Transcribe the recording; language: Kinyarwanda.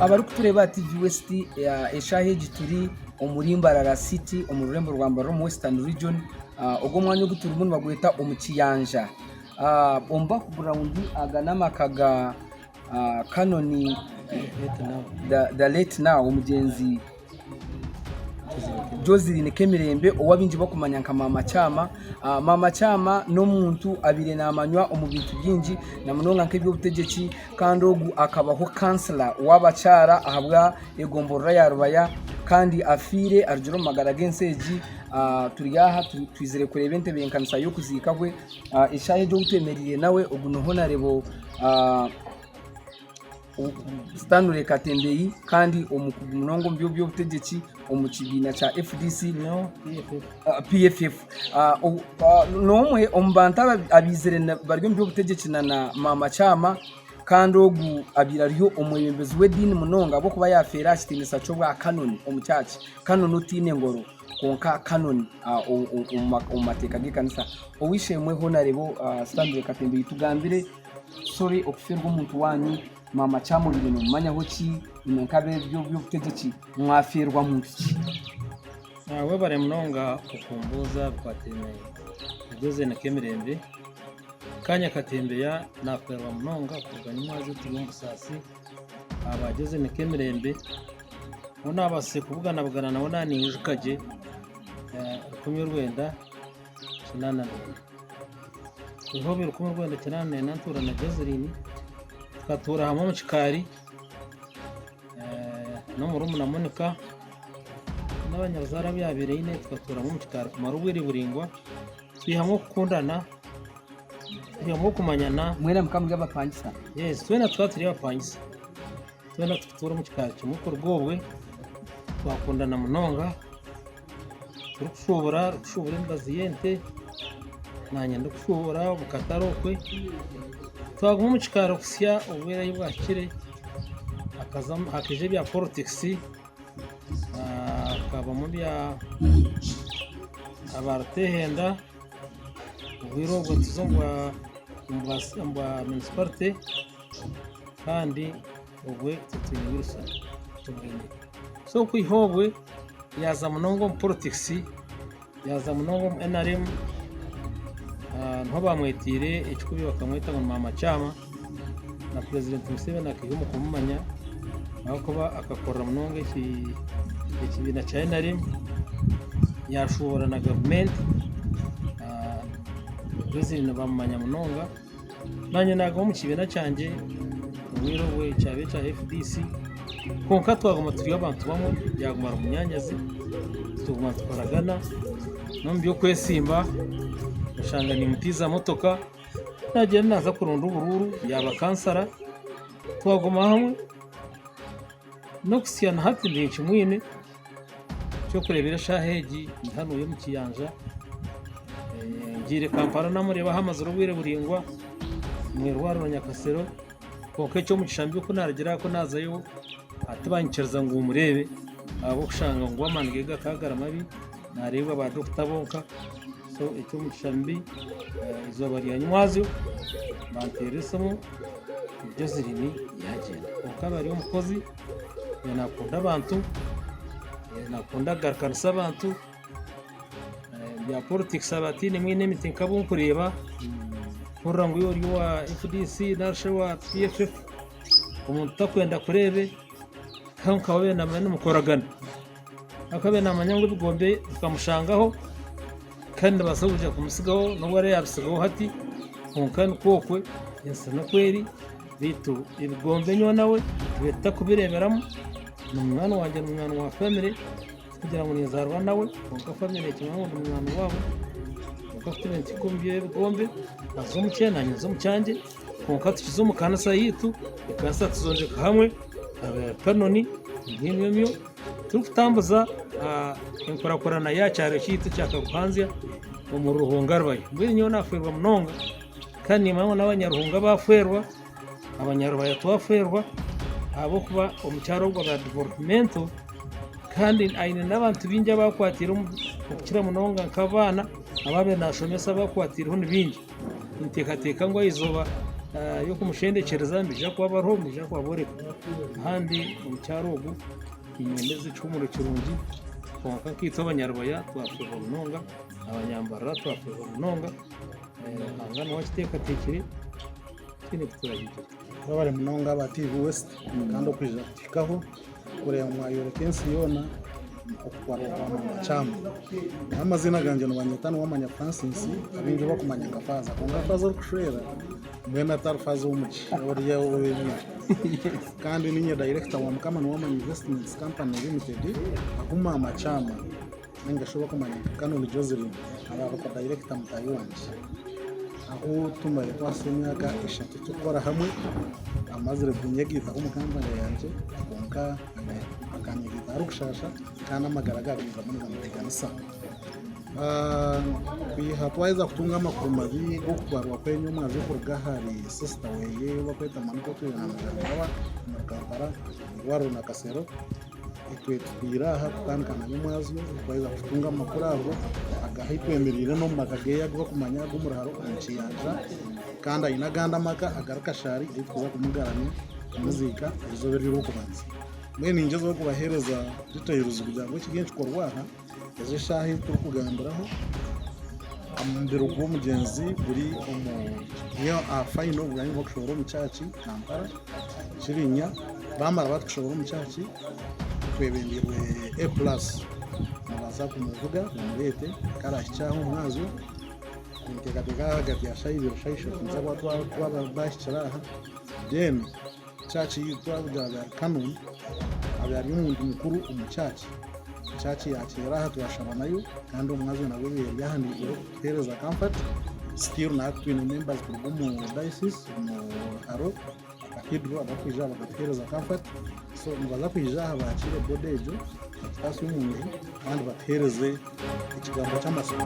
abari kutureba TV West eshaheji turi omurimbarara city omururembo rwa Mbaro mu Western Region ogwo mwanya guturi mun bagweta omukiyanja bomba ku ground aganama kaga Canon the late now omugenzi Joseline Kemirembe owabinji bakumanya nka mama chama no muntu abire namanywa omubintu byinji na munonga nk'ebyo butegeki kandi ogu akabaho kansela w'abacyara ahabwa egomborora ya Rubaya kandi afire arjuro magara genseji turiyaha twizere kureba entebe enkanisa yo kuzikagwe ishaye byo gutemerire nawe ogu no honarebo Stanley Katembeyi kandi omukunongo mbyo butegeki omukibina cha FDC no PFF nomwe ombanta abizere baryo mbyo butegeki na mama chama kandi ogu abirariyo omwebembezi wedini munonga abo kuba yafera kitinisa cyo bwa Canon omuchachi Canon utine ngoro konka Canon omateka gikanisa owishemwe honarebo Stanley Katembeyi tugambire sorry okufirwa umuntu wanyu mama chamo ibintu mumanya hoki inenkabe byo butegeki mwafirwa munsi we bare munonga kukumbuza kwatemeye ugeze na Kemirembe kanya Katembeya naferwa munonga kuganya maze tumumbusasi abageze na Kemirembe ona base kuvugana bugana nawo nani ujukaje kumyo Rwenda kinana ihobera kumyo Rwenda kinana nantura na Joseline katura hamwe mu kikari no murumuna Monica n'abanyazara byabereye ine tukatura mu kikari kumara ubwiri buringwa twihamwe kukundana twihamwe kumanyana mwene mukambwe abapangisa yes twena twatiri abapangisa twena tukatura mu kikari cy'umukuru rwobwe twakundana munonga turukushobora imbaziyente nanye ndukushobora bukatarokwe twaguma mu kikaro kusya ubwera y'ubwakire akazam hakije bya politics akaba mu bya abartehenda ubwiro bwo tuzongwa mbwa municipality kandi ubwe tutinyirusa tumwine so kwihobwe yaza munongo mu politics yaza munongo mu NRM nto bamwetire ikikubi bakamwita ngo mama chama na president Museveni akihumu kumumanya aho kuba akakora munonge ikibina cha NRM yashobora na government president bamumanya munonga nanye nago mu kibina cyanjye ubwiro we cyabe cha FDC konka twagoma turiyo abantu bamwe yagumara munyanyazi tuguma twaragana no mbyo kwesimba ushanga ni mutiza motoka nagenda naza kurunda ubururu yaba kansara twagoma hamwe no kusiyana hati ndinshi mwine cyo kurebera shaheji hano yo mu kiyanja ngire Kampala namureba hamaze urubwire buringwa mwerwaro Nyakasero koke cyo mu kishambi ko naragira ko nazayo atubanyikiriza ngo umurebe abo kushanga ngo amangega kagara mabi nareba ba Dr. Bonka so icyo mu kishambi izo bari anywazo banteresamo Joseline yagenda ukaba ari umukozi yanakunda abantu yanakunda garkanisa abantu ya politics abatini mwine mitinkabu kureba kurango yori wa FDC nasho wa PFF umuntu takwenda kurebe kanka wabe na mane mukoragana akabe na manyango bigombe tukamushangaho kandi basabuje kumusigaho no wari yabisigaho hati kunkana kokwe insana kweri bitu ibigombe nyo nawe beta kubireberamo n'umwana wanje n'umwana wa family kugira ngo nizarwa nawe kuko family kimwe n'umwana wabo kuko twenti kumbye bigombe azumucyena nyizo mucyange kuko tukizo mukanasa yitu ikansa tuzonje hamwe Canon nk'imyo turukutambuza inkorakorana yacyaro kitu cyakaguhanzya mu ruhunga rwayo mbiri nyo naferwa munonga kandi mama n'abanyaruhunga baferwa abanyarubaya twaferwa abo kuba omucyaro gwa development kandi aine n'abantu binja bakwatira ukira munonga nk'abana ababe nashomesa bakwatira hundi binji intekateka ngo izoba yo kumushendekereza mbija kwabaho mbija kwaboreka ahandi mu cyaro ubu inyembe z'icumuro kirungi konka kitwa abanyarwaya twafeho runonga abanyambara twafeho runonga angana wakiteka tekere kine tuturagiye babare munonga ba TV West kandi okwijatikaho kureba mwayore kensi yona okwarwa mu chama amazina ganje no banyetano wamanya Francis abinje bakumanya ngafaza kungafaza okushera mwena tarfaza umuchi oriya wewe kandi ninye director wa mkama no wamanya investments company limited akuma amachama ningashoba kumanya kano ni Joselyn aba ko director mutayonje aho tumare twasomyaga eshatu tukora hamwe amazire kunyegita ku mukambane yanje konka akanyegita arukushasha kana magaragariza muri muteganisa kwiha twaiza kutunga amakuru mabi go kubarwa kwenye mazi kurga hari sister weye bakweta manuko tuyana mu Kampala waro na Kasero itwe twiraha tukandikana n'umwazi twaiza kutunga amakuru abo agahitwemerire no magageya go kumanya gumuraharo umuciyanja kandi inaganda maka agarakashari itwa kumugaranya muzika izoberi rukubanza mwene ingezo zo kubahereza details kugira ngo kigenshi korwaha ezo shahi turukugambiraho amundiro gwo mugenzi buri yo final bwanyu bokshoro mu cyaci Kampala Kirinya bamara batshoro mu cyaci twebendirwe A+ nabaza kumuvuga murete kara cyaho mwazo kuntekateka hagati ya shayi birushaisho nzaba twaba bashiraha then cyaci yitwa Canon abari umuntu mukuru umucyaci cyaci yakira tuyashaba nayo kandi umwazo nawe yahanije tereza comfort still na twin members ku mu diocese mu haro akidro abakwija bagatereza comfort so nibaza kwija abakire bodejo twasi umuntu kandi batereze ikigambo cy'amasuku